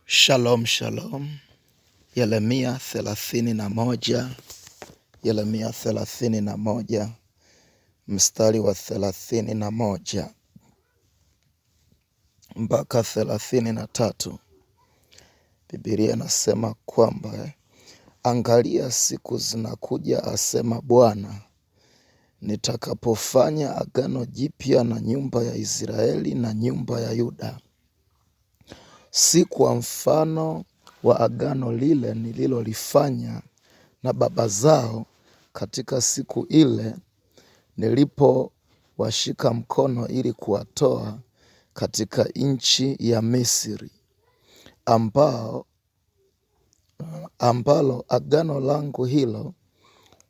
Shalom, shalom. Yeremia 31. Yeremia 31 mstari wa 31 mpaka 33. Biblia inasema kwamba angalia, siku zinakuja, asema Bwana, nitakapofanya agano jipya na nyumba ya Israeli na nyumba ya Yuda, si kwa mfano wa agano lile nililolifanya na baba zao katika siku ile nilipowashika mkono ili kuwatoa katika nchi ya Misri, ambalo agano langu hilo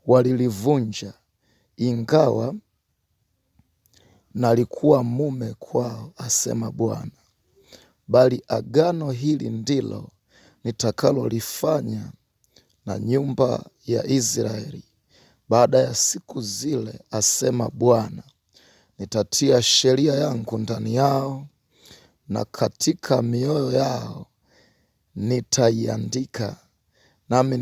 walilivunja, ingawa nalikuwa mume kwao, asema Bwana. Bali agano hili ndilo nitakalolifanya na nyumba ya Israeli baada ya siku zile, asema Bwana. Nitatia sheria yangu ndani yao, na katika mioyo yao nitaiandika, nami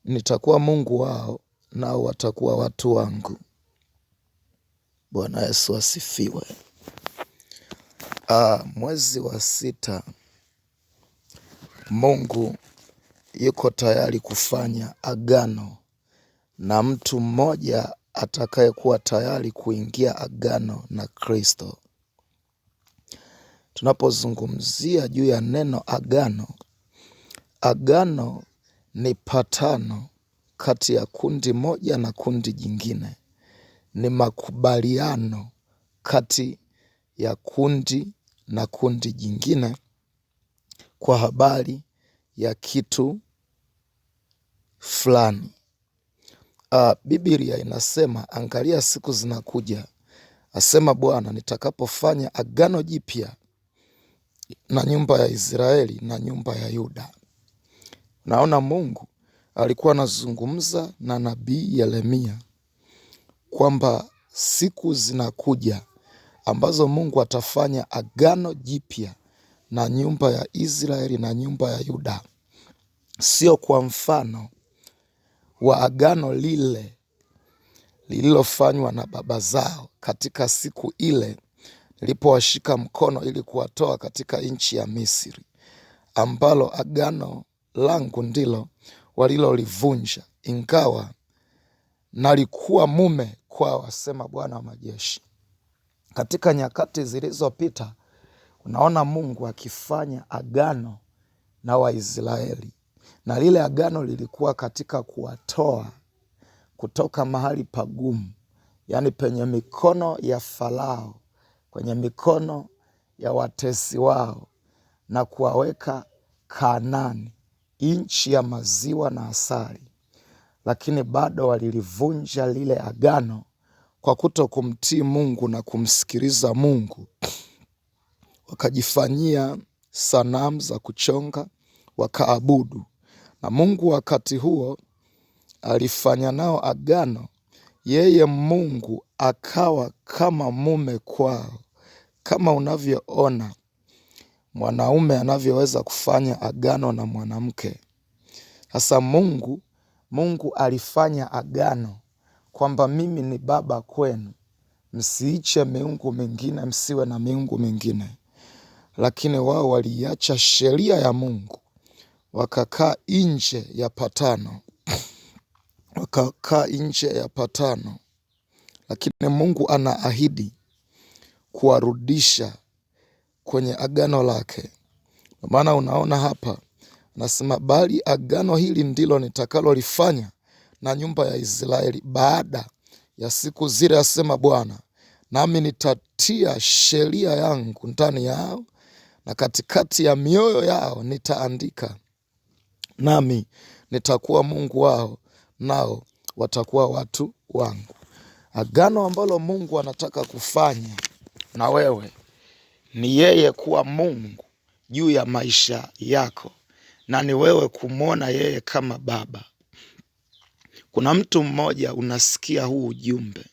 nitakuwa Mungu wao, nao watakuwa watu wangu. Bwana Yesu asifiwe. Mwezi wa 6, Mungu yuko tayari kufanya agano na mtu mmoja atakayekuwa tayari kuingia agano na Kristo. Tunapozungumzia juu ya neno agano ni patano kati ya kundi moja na kundi jingine. Ni makubaliano kati ya kundi na kundi jingine kwa habari ya kitu fulani. Biblia inasema, angalia, siku zinakuja, asema Bwana, nitakapofanya agano jipya na nyumba ya Israeli na nyumba ya Yuda. Naona Mungu alikuwa anazungumza na nabii Yeremia kwamba siku zinakuja ambazo Mungu atafanya agano jipya na nyumba ya Israeli na nyumba ya Yuda, sio kwa mfano wa agano lile lililofanywa na baba zao katika siku ile nilipowashika mkono ili kuwatoa katika nchi ya Misri, ambalo agano langu ndilo walilolivunja, ingawa nalikuwa mume kwao, asema Bwana wa majeshi. Katika nyakati zilizopita, unaona Mungu akifanya agano na Waisraeli, na lile agano lilikuwa katika kuwatoa kutoka mahali pagumu, yaani penye mikono ya Farao, kwenye mikono ya watesi wao, na kuwaweka Kanaani, nchi ya maziwa na asali. Lakini bado walilivunja lile agano kwa kuto kumtii Mungu na kumsikiliza Mungu. Wakajifanyia sanamu za kuchonga, wakaabudu. Na Mungu wakati huo alifanya nao agano. Yeye Mungu akawa kama mume kwao, kama unavyoona mwanaume anavyoweza kufanya agano na mwanamke. Sasa Mungu alifanya agano kwamba mimi ni baba kwenu, msiiche miungu mingine, msiwe na miungu mingine. Lakini wao waliacha sheria ya Mungu, wakakaa nje ya patano. Lakini Mungu anaahidi kuwarudisha kwenye agano lake. Maana unaona hapa nasema, bali agano hili ndilo nitakalolifanya na nyumba ya Israeli baada ya siku zile, asema Bwana, nami nitatia sheria yangu ndani yao, na katikati ya mioyo yao nitaandika, nami nitakuwa Mungu wao, nao watakuwa watu wangu. Agano ambalo Mungu anataka kufanya na wewe ni yeye kuwa Mungu juu ya maisha yako, na ni wewe kumwona yeye kama baba. Kuna mtu mmoja unasikia huu ujumbe,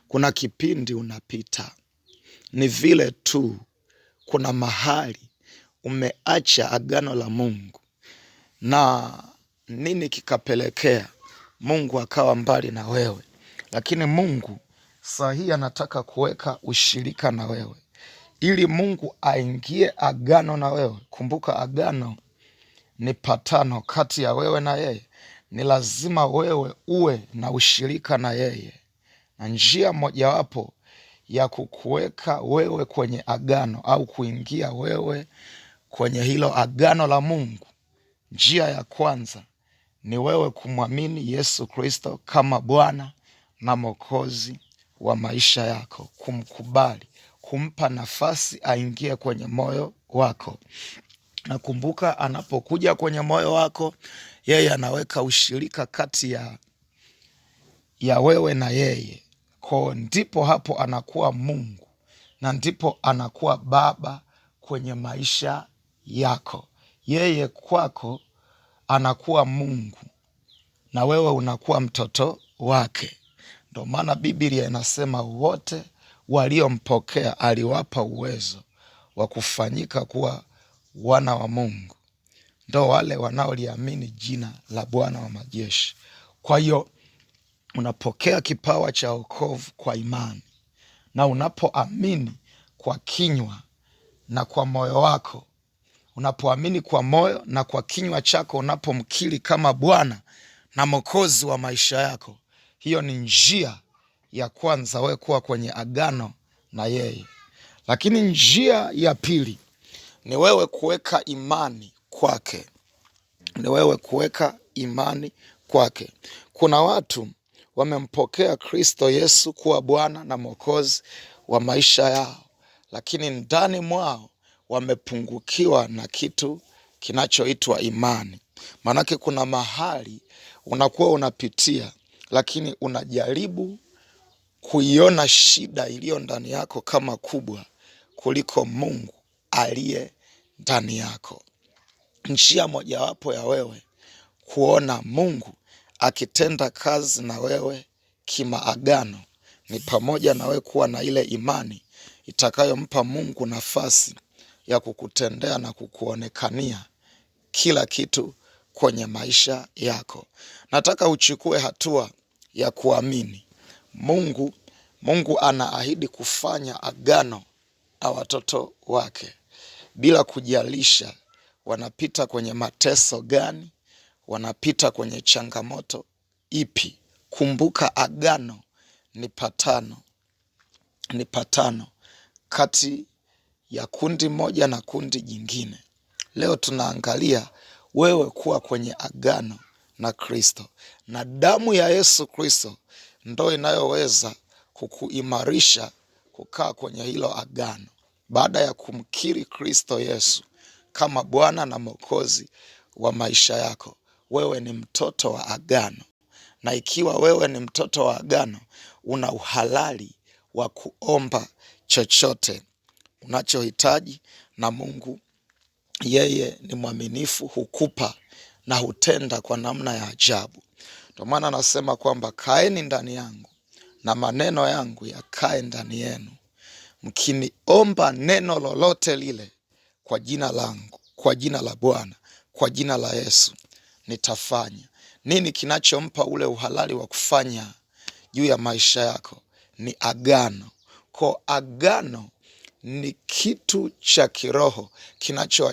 kuna kipindi unapita, ni vile tu kuna mahali umeacha agano la Mungu. Na nini kikapelekea Mungu akawa mbali na wewe? Lakini Mungu saa hii anataka kuweka ushirika na wewe, ili Mungu aingie agano na wewe. Kumbuka, agano ni patano kati ya wewe na yeye. Ni lazima wewe uwe na ushirika na yeye, na njia mojawapo ya kukuweka wewe kwenye agano au kuingia wewe kwenye hilo agano la Mungu, njia ya kwanza ni wewe kumwamini Yesu Kristo kama Bwana na Mwokozi wa maisha yako, kumkubali, kumpa nafasi aingie kwenye moyo wako. Na kumbuka, anapokuja kwenye moyo wako, yeye anaweka ushirika kati ya wewe na yeye. Kwa ndipo hapo anakuwa Mungu, na ndipo anakuwa Baba kwenye maisha yako. Yeye kwako anakuwa Mungu na wewe unakuwa mtoto wake. Ndio maana Biblia inasema wote waliompokea aliwapa uwezo wa kufanyika kuwa wana wa Mungu, ndo wale wanaoliamini jina la Bwana wa majeshi. Kwa hiyo unapokea kipawa cha wokovu kwa imani, na unapoamini kwa kinywa na kwa moyo wako, unapoamini kwa moyo na kwa kinywa chako, unapomkiri kama Bwana na Mwokozi wa maisha yako, hiyo ni njia ya kwanza wewe kuwa kwenye agano na yeye. Lakini njia ya pili ni wewe kuweka imani kwake. Ni wewe kuweka imani kwake. Kuna watu wamempokea Kristo Yesu kuwa Bwana na Mwokozi wa maisha yao, lakini ndani mwao wamepungukiwa na kitu kinachoitwa imani. Maanake kuna mahali unakuwa unapitia, lakini unajaribu kuiona shida iliyo ndani yako kama kubwa kuliko Mungu aliye ndani yako. Njia mojawapo ya wewe kuona Mungu akitenda kazi na wewe kimaagano ni pamoja na wewe kuwa na ile imani itakayompa Mungu nafasi ya kukutendea na kukuonekania kila kitu kwenye maisha yako. Nataka uchukue hatua ya kuamini. Mungu anaahidi kufanya agano na watoto wake, bila kujalisha wanapita kwenye mateso gani, wanapita kwenye changamoto ipi. Kumbuka, agano ni patano kati ya kundi moja na kundi jingine. Leo tunaangalia wewe kuwa kwenye agano na Kristo, na damu ya Yesu Kristo ndo inayoweza kukuimarisha kukaa kwenye hilo agano. Baada ya kumkiri Kristo Yesu kama Bwana na Mwokozi wa maisha yako, wewe ni mtoto wa agano. Na ikiwa wewe ni mtoto wa agano, una uhalali wa kuomba chochote unachohitaji, na Mungu yeye ni mwaminifu, hukupa na hutenda kwa namna ya ajabu. Ndio maana anasema kwamba kaeni ndani yangu na maneno yangu yakae ndani yenu. Mkiniomba neno lolote lile kwa jina langu, kwa jina la Bwana, kwa jina la Yesu, nitafanya. Nini kinachompa ule uhalali wa kufanya juu ya maisha yako? Ni agano. Kwa agano ni kitu cha kiroho kinacho